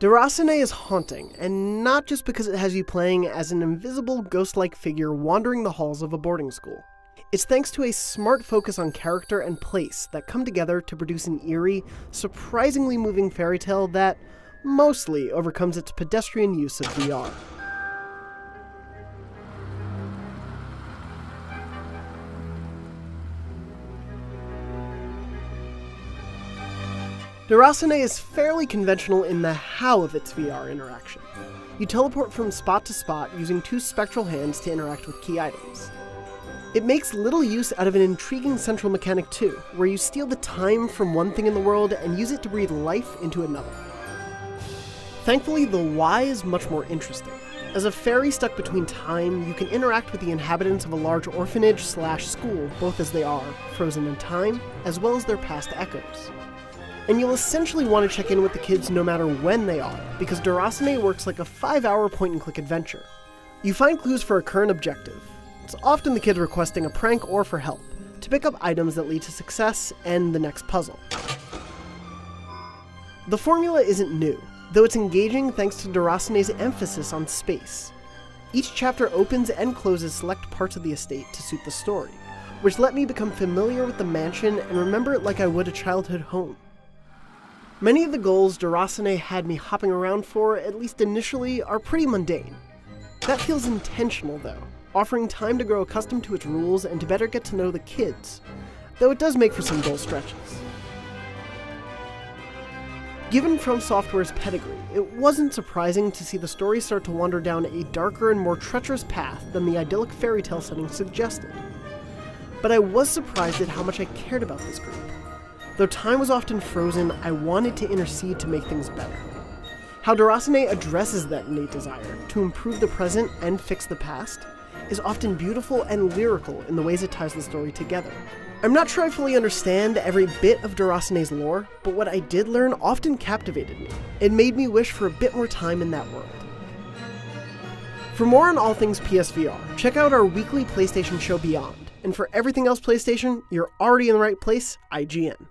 Deraciné is haunting, and not just because it has you playing as an invisible ghost-like figure wandering the halls of a boarding school. It's thanks to a smart focus on character and place that come together to produce an eerie, surprisingly moving fairy tale that mostly overcomes its pedestrian use of VR. Deraciné is fairly conventional in the how of its VR interaction. You teleport from spot to spot using two spectral hands to interact with key items. It makes little use out of an intriguing central mechanic too, where you steal the time from one thing in the world and use it to breathe life into another. Thankfully, the why is much more interesting. As a fairy stuck between time, you can interact with the inhabitants of a large orphanage/school, both as they are, frozen in time, as well as their past echoes. And you'll essentially want to check in with the kids no matter when they are, because Deraciné works like a 5-hour point-and-click adventure. You find clues for a current objective. It's often the kid requesting a prank or for help, to pick up items that lead to success and the next puzzle. The formula isn't new, though it's engaging thanks to Deraciné's emphasis on space. Each chapter opens and closes select parts of the estate to suit the story, which let me become familiar with the mansion and remember it like I would a childhood home. Many of the goals Deраciné had me hopping around for, at least initially, are pretty mundane. That feels intentional though, offering time to grow accustomed to its rules and to better get to know the kids, though it does make for some dull stretches. Given From Software's pedigree, it wasn't surprising to see the story start to wander down a darker and more treacherous path than the idyllic fairy tale setting suggested. But I was surprised at how much I cared about this group. Though time was often frozen, I wanted to intercede to make things better. How Deраciné addresses that innate desire to improve the present and fix the past is often beautiful and lyrical in the ways it ties the story together. I'm not sure I fully understand every bit of Deraciné's lore, but what I did learn often captivated me. It made me wish for a bit more time in that world. For more on all things PSVR, check out our weekly PlayStation show Beyond. And for everything else PlayStation, you're already in the right place, IGN.